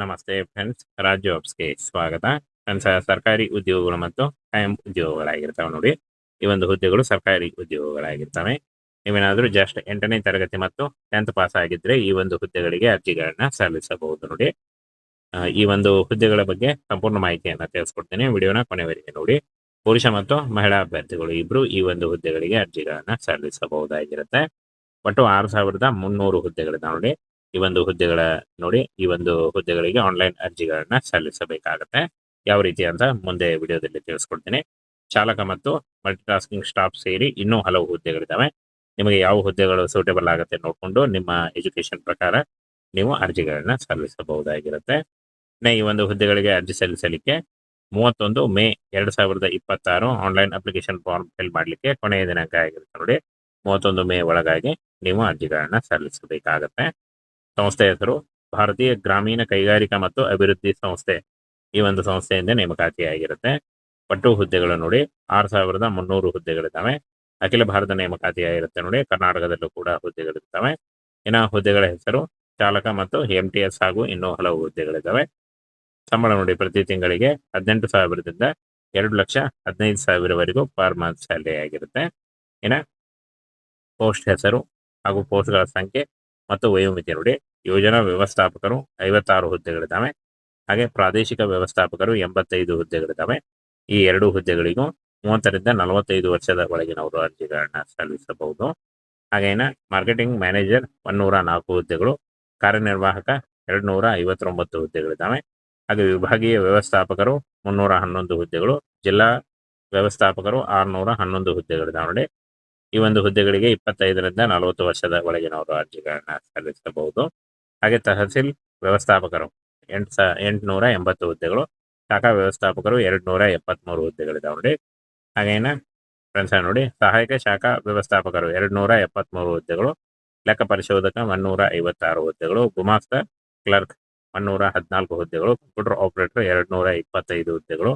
ನಮಸ್ತೆ ಫ್ರೆಂಡ್ಸ್, ರಾಜ್ ಜಾಬ್ಸ್‌ಗೆ ಸ್ವಾಗತ. ಫ್ರೆಂಡ್ಸ್, ಸರ್ಕಾರಿ ಉದ್ಯೋಗಗಳು ಮತ್ತು ಕಾಯಂ ಉದ್ಯೋಗಗಳಾಗಿರ್ತಾವೆ ನೋಡಿ. ಈ ಒಂದು ಹುದ್ದೆಗಳು ಸರ್ಕಾರಿ ಉದ್ಯೋಗಗಳಾಗಿರ್ತವೆ. ನೀವೇನಾದರೂ ಜಸ್ಟ್ 8ನೇ ತರಗತಿ ಮತ್ತು 10th ಪಾಸ್ ಆಗಿದ್ರೆ ಈ ಒಂದು ಹುದ್ದೆಗಳಿಗೆ ಅರ್ಜಿಗಳನ್ನ ಸಲ್ಲಿಸಬಹುದು ನೋಡಿ. ಈ ಒಂದು ಹುದ್ದೆಗಳ ಬಗ್ಗೆ ಸಂಪೂರ್ಣ ಮಾಹಿತಿಯನ್ನು ತಿಳಿಸ್ಕೊಡ್ತೀನಿ. ವಿಡಿಯೋನ ಕೊನೆವರೆಗೆ ನೋಡಿ. ಪುರುಷ ಮತ್ತು ಮಹಿಳಾ ಅಭ್ಯರ್ಥಿಗಳು ಇಬ್ರು ಈ ಒಂದು ಹುದ್ದೆಗಳಿಗೆ ಅರ್ಜಿಗಳನ್ನ ಸಲ್ಲಿಸಬಹುದಾಗಿರುತ್ತೆ. ಒಟ್ಟು 6,300 ಹುದ್ದೆಗಳಿದಾವೆ ನೋಡಿ. ಈ ಒಂದು ಹುದ್ದೆಗಳ ನೋಡಿ, ಈ ಒಂದು ಹುದ್ದೆಗಳಿಗೆ ಆನ್ಲೈನ್ ಅರ್ಜಿಗಳನ್ನ ಸಲ್ಲಿಸಬೇಕಾಗತ್ತೆ. ಯಾವ ರೀತಿ ಅಂತ ಮುಂದೆ ವಿಡಿಯೋದಲ್ಲಿ ತಿಳಿಸ್ಕೊಡ್ತೀನಿ. ಚಾಲಕ ಮತ್ತು ಮಲ್ಟಿಟಾಸ್ಕಿಂಗ್ ಸ್ಟಾಫ್ ಸೇರಿ ಇನ್ನೂ ಹಲವು ಹುದ್ದೆಗಳಿದಾವೆ. ನಿಮಗೆ ಯಾವ ಹುದ್ದೆಗಳು ಸೂಟೇಬಲ್ ಆಗುತ್ತೆ ನೋಡಿಕೊಂಡು ನಿಮ್ಮ ಎಜುಕೇಶನ್ ಪ್ರಕಾರ ನೀವು ಅರ್ಜಿಗಳನ್ನ ಸಲ್ಲಿಸಬಹುದಾಗಿರುತ್ತೆ. ಈ ಒಂದು ಹುದ್ದೆಗಳಿಗೆ ಅರ್ಜಿ ಸಲ್ಲಿಸಲಿಕ್ಕೆ 31 May 2026 online application form fill ಮಾಡಲಿಕ್ಕೆ ಕೊನೆಯ ದಿನಾಂಕ ಆಗಿರುತ್ತೆ ನೋಡಿ. 31 ಮೇ ಒಳಗಾಗಿ ನೀವು ಅರ್ಜಿಗಳನ್ನ ಸಲ್ಲಿಸಬೇಕಾಗತ್ತೆ. ಸಂಸ್ಥೆ ಹೆಸರು ಭಾರತೀಯ ಗ್ರಾಮೀಣ ಕೈಗಾರಿಕಾ ಮತ್ತು ಅಭಿವೃದ್ಧಿ ಸಂಸ್ಥೆ. ಈ ಒಂದು ಸಂಸ್ಥೆಯಿಂದ ನೇಮಕಾತಿಯಾಗಿರುತ್ತೆ. ಒಟ್ಟು ಹುದ್ದೆಗಳು ನೋಡಿ 6,300 ಹುದ್ದೆಗಳಿದ್ದಾವೆ. ಅಖಿಲ ಭಾರತ ನೇಮಕಾತಿಯಾಗಿರುತ್ತೆ ನೋಡಿ. ಕರ್ನಾಟಕದಲ್ಲೂ ಕೂಡ ಹುದ್ದೆಗಳಿರ್ತವೆ. ಇನ್ನು ಹುದ್ದೆಗಳ ಹೆಸರು ಚಾಲಕ ಮತ್ತು MTS ಹಾಗೂ ಇನ್ನೂ ಹಲವು ಹುದ್ದೆಗಳಿದ್ದಾವೆ. ಸಂಬಳ ನೋಡಿ, ಪ್ರತಿ ತಿಂಗಳಿಗೆ 18,000ದಿಂದ 2,15,000ವರೆಗೂ ಪರ್ ಮಂತ್ ಸ್ಯಾಲರಿ ಆಗಿರುತ್ತೆ. ಇನ್ನು ಪೋಸ್ಟ್ ಹೆಸರು ಹಾಗೂ ಪೋಸ್ಟ್ಗಳ ಸಂಖ್ಯೆ ಮತ್ತು ವಯೋಮಿತಿ ನೋಡಿ. ಯೋಜನಾ ವ್ಯವಸ್ಥಾಪಕರು 56 ಹುದ್ದೆಗಳಿದ್ದಾವೆ. ಹಾಗೆ ಪ್ರಾದೇಶಿಕ ವ್ಯವಸ್ಥಾಪಕರು 85 ಹುದ್ದೆಗಳಿದ್ದಾವೆ. ಈ ಎರಡು ಹುದ್ದೆಗಳಿಗೂ 30ರಿಂದ 45 ವರ್ಷದ ಒಳಗಿನವರು ಅರ್ಜಿಗಳನ್ನ ಸಲ್ಲಿಸಬಹುದು. ಹಾಗೇನ ಮಾರ್ಕೆಟಿಂಗ್ ಮ್ಯಾನೇಜರ್ 104 ಹುದ್ದೆಗಳು, ಕಾರ್ಯನಿರ್ವಾಹಕ 259 ಹುದ್ದೆಗಳಿದ್ದಾವೆ. ಹಾಗೆ ವಿಭಾಗೀಯ ವ್ಯವಸ್ಥಾಪಕರು 311 ಹುದ್ದೆಗಳು, ಜಿಲ್ಲಾ ವ್ಯವಸ್ಥಾಪಕರು 611 ಹುದ್ದೆಗಳಿದ್ದಾವೆ ನೋಡಿ. ಈ ಒಂದು ಹುದ್ದೆಗಳಿಗೆ 25ರಿಂದ 40 ವರ್ಷದ ಒಳಗಿನವರು ಅರ್ಜಿಗಳನ್ನ ಸಲ್ಲಿಸಬಹುದು. ಹಾಗೆ ತಹಸೀಲ್ ವ್ಯವಸ್ಥಾಪಕರು 880 ಹುದ್ದೆಗಳು, ಶಾಖಾ ವ್ಯವಸ್ಥಾಪಕರು 273 ಹುದ್ದೆಗಳಿದಾವೆ ನೋಡಿ. ಹಾಗೇನ ಫ್ರೆಂಡ್ಸ್ ನೋಡಿ, ಸಹಾಯಕ ಶಾಖಾ ವ್ಯವಸ್ಥಾಪಕರು 273 ಹುದ್ದೆಗಳು, ಲೆಕ್ಕ ಪರಿಶೋಧಕ 156 ಹುದ್ದೆಗಳು, ಗುಮಾಸ್ತ ಕ್ಲರ್ಕ್ 114 ಹುದ್ದೆಗಳು, ಕಂಪ್ಯೂಟರ್ ಆಪರೇಟರ್ 225 ಹುದ್ದೆಗಳು,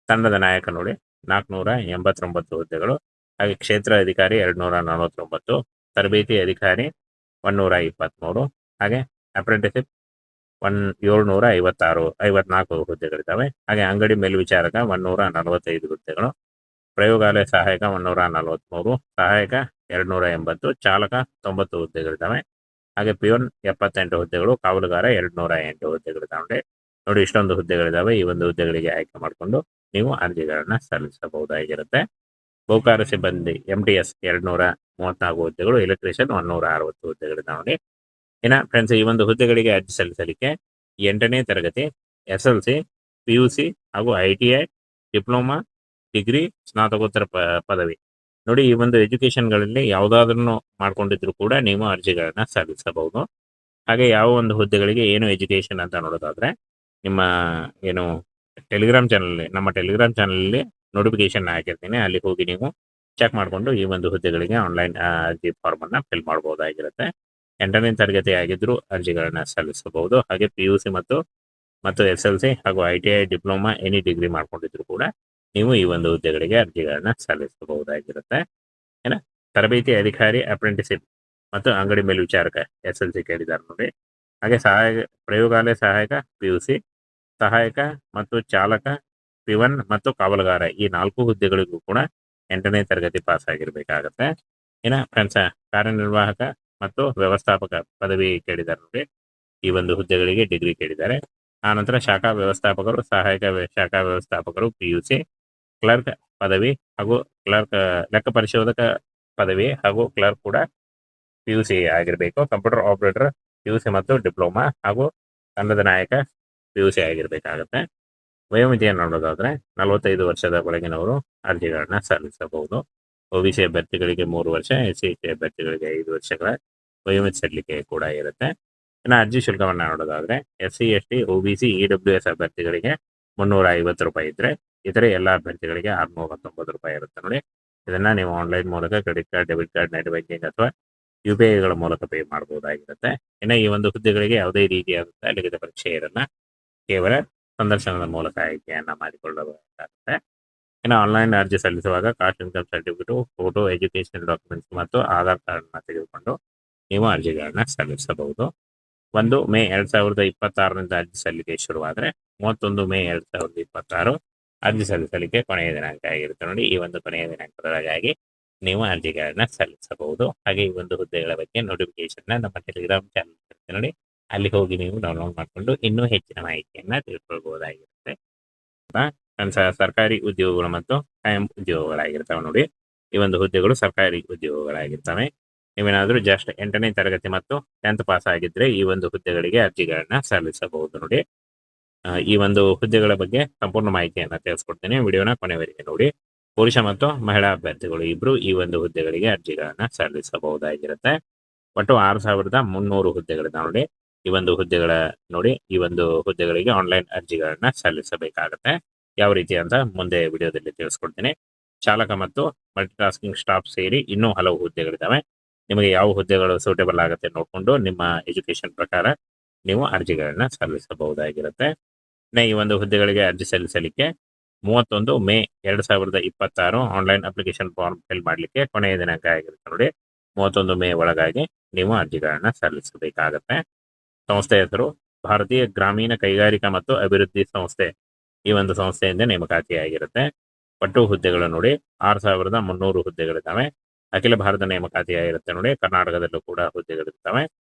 ತಂಡದ ನಾಯಕ ನೋಡಿ 489 ಹುದ್ದೆಗಳು, ಹಾಗೆ ಕ್ಷೇತ್ರ ಅಧಿಕಾರಿ 249, ತರಬೇತಿ ಅಧಿಕಾರಿ 123, ಹಾಗೆ ಅಪ್ರೆಂಟಿಸಿಪ್ 754 ಹುದ್ದೆಗಳಿದ್ದಾವೆ. ಹಾಗೆ ಅಂಗಡಿ ಮೇಲ್ವಿಚಾರಕ 145 ಹುದ್ದೆಗಳು, ಪ್ರಯೋಗಾಲಯ ಸಹಾಯಕ 143, ಸಹಾಯಕ 280, ಚಾಲಕ 90 ಹುದ್ದೆಗಳಿದ್ದಾವೆ. ಹಾಗೆ ಪಿಯೋನ್ 78 ಹುದ್ದೆಗಳು, ಕಾವಲುಗಾರ 208 ಹುದ್ದೆಗಳಿದ್ದಾವೆ ನೋಡಿ. ಇಷ್ಟೊಂದು ಹುದ್ದೆಗಳಿದ್ದಾವೆ. ಈ ಒಂದು ಹುದ್ದೆಗಳಿಗೆ ಆಯ್ಕೆ ಮಾಡಿಕೊಂಡು ನೀವು ಅರ್ಜಿಗಳನ್ನ ಸಲ್ಲಿಸಬಹುದಾಗಿರುತ್ತೆ. ಬಹುಕಾರ ಸಿಬ್ಬಂದಿ MTS 234 ಹುದ್ದೆಗಳು, ಎಲೆಕ್ಟ್ರಿಷಿಯನ್ 160 ಹುದ್ದೆಗಳಿದ್ದಾವೆ. ಇನ್ನು ಫ್ರೆಂಡ್ಸ್, ಈ ಒಂದು ಹುದ್ದೆಗಳಿಗೆ ಅರ್ಜಿ ಸಲ್ಲಿಸಲಿಕ್ಕೆ 8ನೇ ತರಗತಿ, SLC, PUC ಹಾಗೂ ITI, ಡಿಪ್ಲೊಮಾ, ಡಿಗ್ರಿ, ಸ್ನಾತಕೋತ್ತರ ಪದವಿ ನೋಡಿ. ಈ ಒಂದು ಎಜುಕೇಶನ್ಗಳಲ್ಲಿ ಯಾವುದಾದ್ರೂ ಮಾಡ್ಕೊಂಡಿದ್ರು ಕೂಡ ನೀವು ಅರ್ಜಿಗಳನ್ನ ಸಲ್ಲಿಸಬಹುದು. ಹಾಗೆ ಯಾವ ಒಂದು ಹುದ್ದೆಗಳಿಗೆ ಏನು ಎಜುಕೇಶನ್ ಅಂತ ನೋಡೋದಾದ್ರೆ, ನಿಮ್ಮ ಏನು ನಮ್ಮ ಟೆಲಿಗ್ರಾಮ್ ಚಾನಲಲ್ಲಿ ನೋಟಿಫಿಕೇಶನ್ ಹಾಕಿರ್ತೀನಿ. ಅಲ್ಲಿ ಹೋಗಿ ನೀವು ಚೆಕ್ ಮಾಡಿಕೊಂಡು ಈ ಒಂದು ಹುದ್ದೆಗಳಿಗೆ ಆನ್ಲೈನ್ ಅರ್ಜಿ ಫಾರ್ಮ್ ಅನ್ನ ಫಿಲ್ ಮಾಡಬಹುದಾಗಿರುತ್ತೆ. 8ನೇ ತರಗತಿ ಆಗಿದ್ರು ಅರ್ಜಿಗಳನ್ನ ಸಲ್ಲಿಸಬಹುದು. ಹಾಗೆ PUC ಮತ್ತು SLC ಹಾಗೂ ITI, ಡಿಪ್ಲೊಮಾ, ಎನಿ ಡಿಗ್ರಿ ಮಾಡ್ಕೊಂಡಿದ್ರು ಕೂಡ ನೀವು ಈ ಒಂದು ಹುದ್ದೆಗಳಿಗೆ ಅರ್ಜಿಗಳನ್ನ ಸಲ್ಲಿಸಬಹುದಾಗಿರುತ್ತೆ. ಏನ ತರಬೇತಿ ಅಧಿಕಾರಿ ಅಪ್ರೆಂಟಿಸಿಪ್ ಮತ್ತು ಅಂಗಡಿ ಮೇಲ್ವಿಚಾರಕ SLC ಕೇಳಿದ್ದಾರೆ ನೋಡಿ. ಹಾಗೆ ಪ್ರಯೋಗಾಲಯ ಸಹಾಯಕ PUC, ಸಹಾಯಕ ಮತ್ತು ಚಾಲಕ P1 ಮತ್ತು ಕಾವಲುಗಾರ ಈ 4 ಹುದ್ದೆಗಳಿಗೂ ಕೂಡ 8ನೇ ತರಗತಿ ಪಾಸ್ ಆಗಿರ್ಬೇಕಾಗತ್ತೆ. ಇನ್ನು ಫ್ರೆಂಡ್ಸ್, ಕಾರ್ಯನಿರ್ವಾಹಕ ಮತ್ತು ವ್ಯವಸ್ಥಾಪಕ ಪದವಿ ಕೇಳಿದ್ದಾರೆ ನೋಡಿ. ಈ ಒಂದು ಹುದ್ದೆಗಳಿಗೆ ಡಿಗ್ರಿ ಕೇಳಿದ್ದಾರೆ. ಆನಂತರ ಶಾಖಾ ವ್ಯವಸ್ಥಾಪಕರು, ಸಹಾಯಕ ಶಾಖಾ ವ್ಯವಸ್ಥಾಪಕರು PUC, ಕ್ಲರ್ಕ್ ಪದವಿ ಹಾಗೂ ಲೆಕ್ಕ ಪರಿಶೋಧಕ ಪದವಿ ಹಾಗೂ ಕ್ಲರ್ಕ್ ಕೂಡ PUC ಆಗಿರಬೇಕು. ಕಂಪ್ಯೂಟರ್ ಆಪರೇಟರ್ PUC ಮತ್ತು ಡಿಪ್ಲೊಮಾ ಹಾಗೂ ತಂಡದ ನಾಯಕ PUC ಆಗಿರಬೇಕಾಗತ್ತೆ. ವಯೋಮಿತಿಯನ್ನು ನೋಡೋದಾದ್ರೆ 45 ವರ್ಷದ ಒಳಗಿನವರು ಅರ್ಜಿಗಳನ್ನ ಸಲ್ಲಿಸಬಹುದು. OBC ಅಭ್ಯರ್ಥಿಗಳಿಗೆ 3 ವರ್ಷ, SC/ST ಅಭ್ಯರ್ಥಿಗಳಿಗೆ 5 ವರ್ಷಗಳ ವಯೋಮಿತಿ ಸಲ್ಲಿಕೆ ಕೂಡ ಇರುತ್ತೆ. ಇನ್ನು ಅರ್ಜಿ ಶುಲ್ಕವನ್ನು ನೋಡೋದಾದ್ರೆ SC/ST, OBC, EWS ಅಭ್ಯರ್ಥಿಗಳಿಗೆ 350 ರೂಪಾಯಿ ಇದ್ರೆ, ಇತರೆ ಎಲ್ಲ ಅಭ್ಯರ್ಥಿಗಳಿಗೆ 619 ರೂಪಾಯಿ ಇರುತ್ತೆ ನೋಡಿ. ಇದನ್ನ ನೀವು ಆನ್ಲೈನ್ ಮೂಲಕ credit card, debit card, net banking ಅಥವಾ UPI ಮೂಲಕ ಪೇ ಮಾಡಬಹುದಾಗಿರುತ್ತೆ. ಇನ್ನು ಈ ಒಂದು ಹುದ್ದೆಗಳಿಗೆ ಯಾವುದೇ ರೀತಿಯಾದಂತಹ ಲಿಖಿತ ಪರೀಕ್ಷೆ ಇರಲ್ಲ. ಕೇವಲ ಸಂದರ್ಶನದ ಮೂಲಕ ಆಯ್ಕೆಯನ್ನ ಮಾಡಿಕೊಳ್ಳಬೇಕಾಗುತ್ತೆ. ಇನ್ನು ಆನ್ಲೈನ್ ಅರ್ಜಿ ಸಲ್ಲಿಸುವಾಗ caste income certificate, photo, education documents ಮತ್ತು ಆಧಾರ್ ಕಾರ್ಡ್ನ ತೆಗೆದುಕೊಂಡು ನೀವು ಅರ್ಜಿಗಳನ್ನ ಸಲ್ಲಿಸಬಹುದು. 1 ಮೇ 2026ರಿಂದ ಅರ್ಜಿ ಸಲ್ಲಿಕೆ ಶುರುವಾದರೆ 31 ಮೇ 2026 ಅರ್ಜಿ ಸಲ್ಲಿಸಲಿಕ್ಕೆ ಕೊನೆಯ ದಿನಾಂಕ ಆಗಿರುತ್ತೆ ನೋಡಿ. ಈ ಒಂದು ಕೊನೆಯ ದಿನಾಂಕದೊಳಗಾಗಿ ನೀವು ಅರ್ಜಿಗಳನ್ನ ಸಲ್ಲಿಸಬಹುದು. ಹಾಗೆ ಈ ಒಂದು ಹುದ್ದೆಗಳ ಬಗ್ಗೆ ನೋಟಿಫಿಕೇಶನ್ ನಮ್ಮ ಟೆಲಿಗ್ರಾಮ್ ಚಾನಲ್ ಇರುತ್ತೆ ನೋಡಿ, ಅಲ್ಲಿ ಹೋಗಿ ನೀವು ಡೌನ್ಲೋಡ್ ಮಾಡಿಕೊಂಡು ಇನ್ನೂ ಹೆಚ್ಚಿನ ಮಾಹಿತಿಯನ್ನ ತಿಳ್ಕೊಳ್ಬಹುದಾಗಿರುತ್ತೆ. ಸರ್ಕಾರಿ ಉದ್ಯೋಗಗಳು ಮತ್ತು ಕಾಯಂ ಉದ್ಯೋಗಗಳಾಗಿರ್ತವೆ ನೋಡಿ. ಈ ಒಂದು ಹುದ್ದೆಗಳು ಸರ್ಕಾರಿ ಉದ್ಯೋಗಗಳಾಗಿರ್ತವೆ. ನೀವೇನಾದ್ರೂ ಜಸ್ಟ್ 8ನೇ ತರಗತಿ ಮತ್ತು 10th ಪಾಸ್ ಆಗಿದ್ರೆ ಈ ಒಂದು ಹುದ್ದೆಗಳಿಗೆ ಅರ್ಜಿಗಳನ್ನ ಸಲ್ಲಿಸಬಹುದು ನೋಡಿ. ಈ ಒಂದು ಹುದ್ದೆಗಳ ಬಗ್ಗೆ ಸಂಪೂರ್ಣ ಮಾಹಿತಿಯನ್ನ ತಿಳಿಸ್ಕೊಡ್ತೇನೆ, ವಿಡಿಯೋನ ಕೊನೆವರೆಗೆ ನೋಡಿ. ಪುರುಷ ಮತ್ತು ಮಹಿಳಾ ಅಭ್ಯರ್ಥಿಗಳು ಇಬ್ರು ಈ ಒಂದು ಹುದ್ದೆಗಳಿಗೆ ಅರ್ಜಿಗಳನ್ನ ಸಲ್ಲಿಸಬಹುದಾಗಿರುತ್ತೆ. ಒಟ್ಟು 6300 ಹುದ್ದೆಗಳಿದೆ ನೋಡಿ. ಈ ಒಂದು ಹುದ್ದೆಗಳ ನೋಡಿ, ಈ ಒಂದು ಹುದ್ದೆಗಳಿಗೆ ಆನ್ಲೈನ್ ಅರ್ಜಿಗಳನ್ನ ಸಲ್ಲಿಸಬೇಕಾಗತ್ತೆ. ಯಾವ ರೀತಿ ಅಂತ ಮುಂದೆ ವಿಡಿಯೋದಲ್ಲಿ ತಿಳಿಸ್ಕೊಡ್ತೀನಿ. ಚಾಲಕ ಮತ್ತು ಮಲ್ಟಿಟಾಸ್ಕಿಂಗ್ ಸ್ಟಾಫ್ ಸೇರಿ ಇನ್ನೂ ಹಲವು ಹುದ್ದೆಗಳಿದ್ದಾವೆ. ನಿಮಗೆ ಯಾವ ಹುದ್ದೆಗಳು ಸೂಟೇಬಲ್ ಆಗುತ್ತೆ ನೋಡಿಕೊಂಡು ನಿಮ್ಮ ಎಜುಕೇಶನ್ ಪ್ರಕಾರ ನೀವು ಅರ್ಜಿಗಳನ್ನ ಸಲ್ಲಿಸಬಹುದಾಗಿರುತ್ತೆ. ಈ ಒಂದು ಹುದ್ದೆಗಳಿಗೆ ಅರ್ಜಿ ಸಲ್ಲಿಸಲಿಕ್ಕೆ 31 May 2026 online application form fill ಮಾಡಲಿಕ್ಕೆ ಕೊನೆಯ ದಿನಾಂಕ ಆಗಿರುತ್ತೆ ನೋಡಿ. 31 ಮೇ ಒಳಗಾಗಿ ನೀವು ಅರ್ಜಿಗಳನ್ನ ಸಲ್ಲಿಸಬೇಕಾಗತ್ತೆ. ಸಂಸ್ಥೆ ಹೆಸರು ಭಾರತೀಯ ಗ್ರಾಮೀಣ ಕೈಗಾರಿಕಾ ಮತ್ತು ಅಭಿವೃದ್ಧಿ ಸಂಸ್ಥೆ. ಈ ಒಂದು ಸಂಸ್ಥೆಯಿಂದ ನೇಮಕಾತಿಯಾಗಿರುತ್ತೆ. ಒಟ್ಟು ಹುದ್ದೆಗಳು ನೋಡಿ 6300 ಹುದ್ದೆಗಳಿದ್ದಾವೆ. ಅಖಿಲ ಭಾರತ ನೇಮಕಾತಿಯಾಗಿರುತ್ತೆ ನೋಡಿ. ಕರ್ನಾಟಕದಲ್ಲೂ ಕೂಡ ಹುದ್ದೆಗಳಿರ್ತವೆ.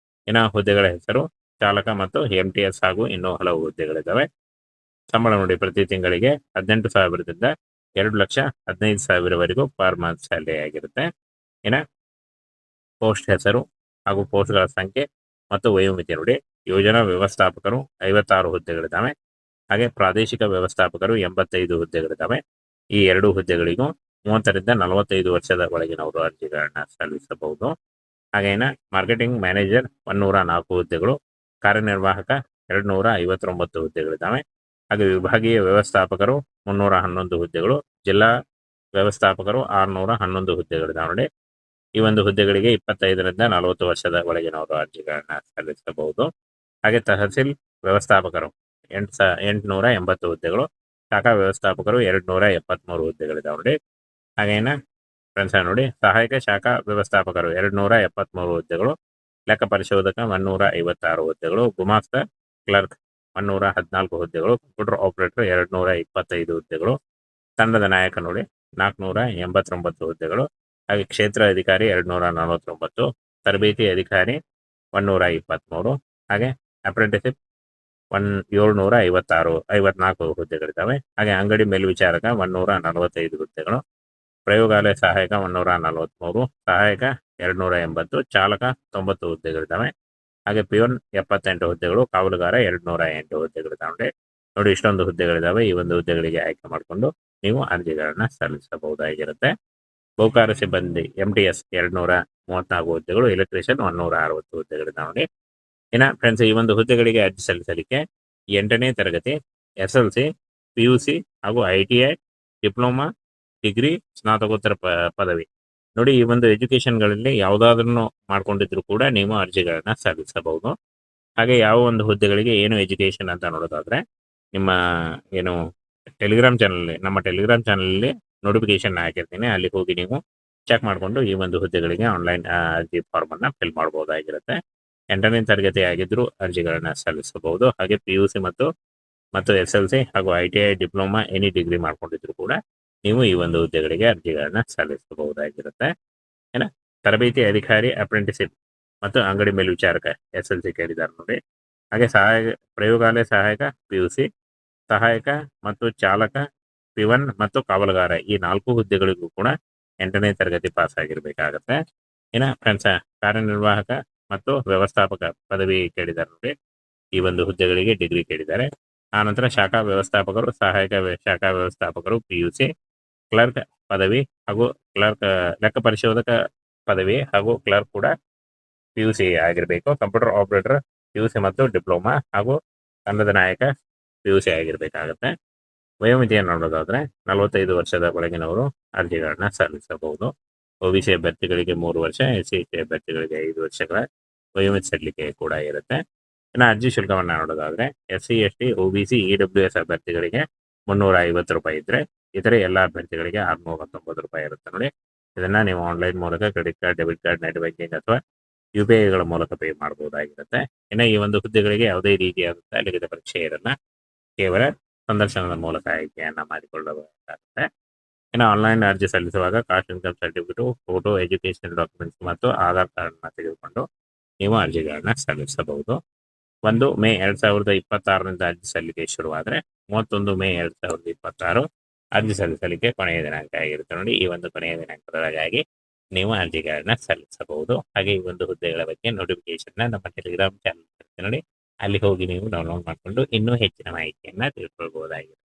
ಇನ್ನು ಹುದ್ದೆಗಳ ಹೆಸರು ಚಾಲಕ ಮತ್ತು MTS ಹಾಗೂ ಇನ್ನೂ ಹಲವು ಹುದ್ದೆಗಳಿದ್ದಾವೆ. ಸಂಬಳ ನೋಡಿ ಪ್ರತಿ ತಿಂಗಳಿಗೆ 18,000ದಿಂದ 2,15,000ವರೆಗೂ ಪರ್ ಮಂತ್ ಸ್ಯಾಲರಿ ಆಗಿರುತ್ತೆ. ಇನ್ನು ಪೋಸ್ಟ್ ಹೆಸರು ಹಾಗೂ ಪೋಸ್ಟ್ಗಳ ಸಂಖ್ಯೆ ಮತ್ತು ವಯೋಮಿತಿ ನೋಡಿ. ಯೋಜನಾ ವ್ಯವಸ್ಥಾಪಕರು 56 ಹುದ್ದೆಗಳಿದ್ದಾವೆ. ಹಾಗೆ ಪ್ರಾದೇಶಿಕ ವ್ಯವಸ್ಥಾಪಕರು 85 ಹುದ್ದೆಗಳಿದ್ದಾವೆ. ಈ 2 ಹುದ್ದೆಗಳಿಗೂ 30ರಿಂದ 45 ವರ್ಷದ ಒಳಗಿನವರು ಅರ್ಜಿಗಳನ್ನ ಸಲ್ಲಿಸಬಹುದು. ಹಾಗೇನ ಮಾರ್ಕೆಟಿಂಗ್ ಮ್ಯಾನೇಜರ್ 104 ಹುದ್ದೆಗಳು, ಕಾರ್ಯನಿರ್ವಾಹಕ 259 ಹುದ್ದೆಗಳಿದ್ದಾವೆ. ಹಾಗೆ ವಿಭಾಗೀಯ ವ್ಯವಸ್ಥಾಪಕರು 311 ಹುದ್ದೆಗಳು, ಜಿಲ್ಲಾ ವ್ಯವಸ್ಥಾಪಕರು 611 ಹುದ್ದೆಗಳಿದ್ದಾವೆ ನೋಡಿ. ಈ ಒಂದು ಹುದ್ದೆಗಳಿಗೆ 25ರಿಂದ 40 ವರ್ಷದ ಒಳಗಿನವರು ಅರ್ಜಿಗಳನ್ನ ಸಲ್ಲಿಸಬಹುದು. ಹಾಗೆ ತಹಸೀಲ್ ವ್ಯವಸ್ಥಾಪಕರು 880 ಹುದ್ದೆಗಳು, ಶಾಖಾ ವ್ಯವಸ್ಥಾಪಕರು 273 ಹುದ್ದೆಗಳಿದ್ದಾವೆ ನೋಡಿ. ಹಾಗೇನ ಫ್ರೆಂಡ್ಸ್ ನೋಡಿ, ಸಹಾಯಕ ಶಾಖಾ ವ್ಯವಸ್ಥಾಪಕರು 273 ಹುದ್ದೆಗಳು, ಲೆಕ್ಕ ಪರಿಶೋಧಕ 156 ಹುದ್ದೆಗಳು, ಗುಮಾಸ್ತ ಕ್ಲರ್ಕ್ 114 ಹುದ್ದೆಗಳು, ಕಂಪ್ಯೂಟರ್ ಆಪರೇಟರ್ 225 ಹುದ್ದೆಗಳು, ತಂಡದ ನಾಯಕ ನೋಡಿ 489 ಹುದ್ದೆಗಳು, ಹಾಗೆ ಕ್ಷೇತ್ರ ಅಧಿಕಾರಿ 249, ತರಬೇತಿ ಅಧಿಕಾರಿ 123, ಹಾಗೆ ಅಪ್ರೆಂಟಿಸಿಪ್ 754 ಹುದ್ದೆಗಳಿದ್ದಾವೆ. ಹಾಗೆ ಅಂಗಡಿ ಮೇಲ್ವಿಚಾರಕ 145 ಹುದ್ದೆಗಳು, ಪ್ರಯೋಗಾಲಯ ಸಹಾಯಕ 143, ಸಹಾಯಕ 280, ಚಾಲಕ 90 ಹುದ್ದೆಗಳಿದ್ದಾವೆ. ಹಾಗೆ ಪಿಯೋನ್ 78 ಹುದ್ದೆಗಳು, ಕಾವಲುಗಾರ 208 ಹುದ್ದೆಗಳಿದ್ದಾವೆ ನೋಡಿ. ಇಷ್ಟೊಂದು ಹುದ್ದೆಗಳಿದ್ದಾವೆ. ಈ ಒಂದು ಹುದ್ದೆಗಳಿಗೆ ಆಯ್ಕೆ ಮಾಡಿಕೊಂಡು ನೀವು ಅರ್ಜಿಗಳನ್ನ ಸಲ್ಲಿಸಬಹುದಾಗಿರುತ್ತೆ. ಬಹುಕಾರ ಸಿಬ್ಬಂದಿ MTS 234 ಹುದ್ದೆಗಳು, ಎಲೆಕ್ಟ್ರಿಷಿಯನ್ 160 ಹುದ್ದೆಗಳಿದ್ದಾವೆ ನೋಡಿ. ಇನ್ನು ಫ್ರೆಂಡ್ಸ್, ಈ ಒಂದು ಹುದ್ದೆಗಳಿಗೆ ಅರ್ಜಿ ಸಲ್ಲಿಸಲಿಕ್ಕೆ 8ನೇ ತರಗತಿ, SLC, PUC ಹಾಗೂ ITI, ಡಿಪ್ಲೊಮಾ, ಡಿಗ್ರಿ, ಸ್ನಾತಕೋತ್ತರ ಪದವಿ ನೋಡಿ. ಈ ಒಂದು ಎಜುಕೇಶನ್ಗಳಲ್ಲಿ ಯಾವುದಾದ್ರೂ ಮಾಡ್ಕೊಂಡಿದ್ರು ಕೂಡ ನೀವು ಅರ್ಜಿಗಳನ್ನ ಸಲ್ಲಿಸಬಹುದು. ಹಾಗೆ ಯಾವ ಒಂದು ಹುದ್ದೆಗಳಿಗೆ ಏನು ಎಜುಕೇಶನ್ ಅಂತ ನೋಡೋದಾದ್ರೆ ನಿಮ್ಮ ಏನು ನಮ್ಮ ಟೆಲಿಗ್ರಾಮ್ ಚಾನಲಲ್ಲಿ ನೋಟಿಫಿಕೇಶನ್ ಹಾಕಿರ್ತೀನಿ, ಅಲ್ಲಿ ಹೋಗಿ ನೀವು ಚೆಕ್ ಮಾಡಿಕೊಂಡು ಈ ಒಂದು ಹುದ್ದೆಗಳಿಗೆ ಆನ್ಲೈನ್ ಅರ್ಜಿ ಫಾರ್ಮ್ ಅನ್ನ ಫಿಲ್ ಮಾಡಬಹುದಾಗಿರುತ್ತೆ. 8ನೇ ತರಗತಿ ಆಗಿದ್ರು ಅರ್ಜಿಗಳನ್ನ ಸಲ್ಲಿಸಬಹುದು. ಹಾಗೆ PUC ಮತ್ತು SLC ಹಾಗೂ ITI, ಡಿಪ್ಲೊಮಾ, ಎನಿ ಡಿಗ್ರಿ ಮಾಡ್ಕೊಂಡಿದ್ರು ಕೂಡ ನೀವು ಈ ಒಂದು ಹುದ್ದೆಗಳಿಗೆ ಅರ್ಜಿಗಳನ್ನ ಸಲ್ಲಿಸಬಹುದಾಗಿರುತ್ತೆ. ಏನ ತರಬೇತಿ ಅಧಿಕಾರಿ ಅಪ್ರೆಂಟಿಸಿಪ್ ಮತ್ತು ಅಂಗಡಿ ಮೇಲ್ವಿಚಾರಕ SLC ಕೇಳಿದ್ದಾರೆ ನೋಡಿ. ಹಾಗೆ ಪ್ರಯೋಗಾಲಯ ಸಹಾಯಕ PUC, ಸಹಾಯಕ ಮತ್ತು ಚಾಲಕ P1 ಮತ್ತು ಕಾವಲುಗಾರ ಈ 4 ಹುದ್ದೆಗಳಿಗೂ ಕೂಡ 8ನೇ ತರಗತಿ ಪಾಸ್ ಆಗಿರ್ಬೇಕಾಗತ್ತೆ. ಇನ್ನು ಫ್ರೆಂಡ್ಸ್, ಕಾರ್ಯನಿರ್ವಾಹಕ ಮತ್ತು ವ್ಯವಸ್ಥಾಪಕ ಪದವಿ ಕೇಳಿದ್ದಾರೆ ನೋಡಿ. ಈ ಒಂದು ಹುದ್ದೆಗಳಿಗೆ ಡಿಗ್ರಿ ಕೇಳಿದ್ದಾರೆ. ಆ ನಂತರ ಶಾಖಾ ವ್ಯವಸ್ಥಾಪಕರು, ಸಹಾಯಕ ಶಾಖಾ ವ್ಯವಸ್ಥಾಪಕರು PUC, ಕ್ಲರ್ಕ್ ಪದವಿ ಹಾಗೂ ಲೆಕ್ಕ ಪರಿಶೋಧಕ ಪದವಿ ಹಾಗೂ ಕ್ಲರ್ಕ್ ಕೂಡ PUC ಆಗಿರಬೇಕು. ಕಂಪ್ಯೂಟರ್ ಆಪರೇಟರ್ PUC ಮತ್ತು ಡಿಪ್ಲೊಮಾ ಹಾಗೂ ತಂಡದ ನಾಯಕ PUC ಆಗಿರಬೇಕಾಗತ್ತೆ. ವಯೋಮಿತಿಯನ್ನು ನೋಡೋದಾದ್ರೆ 45 ವರ್ಷದ ಒಳಗಿನವರು ಅರ್ಜಿಗಳನ್ನ ಸಲ್ಲಿಸಬಹುದು. OBC ಅಭ್ಯರ್ಥಿಗಳಿಗೆ 3 ವರ್ಷ, SC/ST ಅಭ್ಯರ್ಥಿಗಳಿಗೆ 5 ವರ್ಷಗಳ ವಯೋಮಿತಿ ಸಲ್ಲಿಕೆ ಕೂಡ ಇರುತ್ತೆ. ಇನ್ನು ಅರ್ಜಿ ಶುಲ್ಕವನ್ನು ನೋಡೋದಾದ್ರೆ SC/ST, OBC, EWS ಅಭ್ಯರ್ಥಿಗಳಿಗೆ 350 ರೂಪಾಯಿ ಇದ್ರೆ ಇತರೆ ಎಲ್ಲ ಅಭ್ಯರ್ಥಿಗಳಿಗೆ 619 ರೂಪಾಯಿ ಇರುತ್ತೆ ನೋಡಿ. ಇದನ್ನ ನೀವು ಆನ್ಲೈನ್ ಮೂಲಕ credit card, debit card, net banking ಅಥವಾ UPI ಗಳ ಮೂಲಕ ಪೇ ಮಾಡಬಹುದಾಗಿರುತ್ತೆ. ಇನ್ನು ಈ ಒಂದು ಹುದ್ದೆಗಳಿಗೆ ಯಾವುದೇ ರೀತಿಯಾದಂತಹ ಲಿಖಿತ ಪರೀಕ್ಷೆ ಇರಲ್ಲ. ಕೇವಲ ಸಂದರ್ಶನದ ಮೂಲಕ ಆಯ್ಕೆಯನ್ನ ಮಾಡಿಕೊಳ್ಳಬೇಕಾಗುತ್ತೆ. ಇನ್ನು ಆನ್ಲೈನ್ ಅರ್ಜಿ ಸಲ್ಲಿಸುವಾಗ caste income certificate, photo, education documents ಮತ್ತು ಆಧಾರ್ ಕಾರ್ಡ್ನ ತೆಗೆದುಕೊಂಡು ನೀವು ಅರ್ಜಿಗಳನ್ನ ಸಲ್ಲಿಸಬಹುದು. 1 ಮೇ 2026ರಿಂದ ಅರ್ಜಿ ಸಲ್ಲಿಕೆ ಶುರುವಾದರೆ 31 ಮೇ 2026 ಅರ್ಜಿ ಸಲ್ಲಿಸಲಿಕ್ಕೆ ಕೊನೆಯ ದಿನಾಂಕ ಆಗಿರುತ್ತೆ ನೋಡಿ. ಈ ಒಂದು ಕೊನೆಯ ದಿನಾಂಕದೊಳಗಾಗಿ ನೀವು ಅರ್ಜಿಗಳನ್ನ ಸಲ್ಲಿಸಬಹುದು. ಹಾಗೆ ಈ ಒಂದು ಹುದ್ದೆಗಳ ಬಗ್ಗೆ ನೋಟಿಫಿಕೇಶನ್ ನಮ್ಮ ಟೆಲಿಗ್ರಾಮ್ ಚಾನಲ್ ಇರುತ್ತೆ ನೋಡಿ, ಅಲ್ಲಿ ಹೋಗಿ ನೀವು ಡೌನ್ಲೋಡ್ ಮಾಡಿಕೊಂಡು ಇನ್ನೂ ಹೆಚ್ಚಿನ ಮಾಹಿತಿಯನ್ನ ತಿಳ್ಕೊಳ್ಬಹುದಾಗಿದೆ.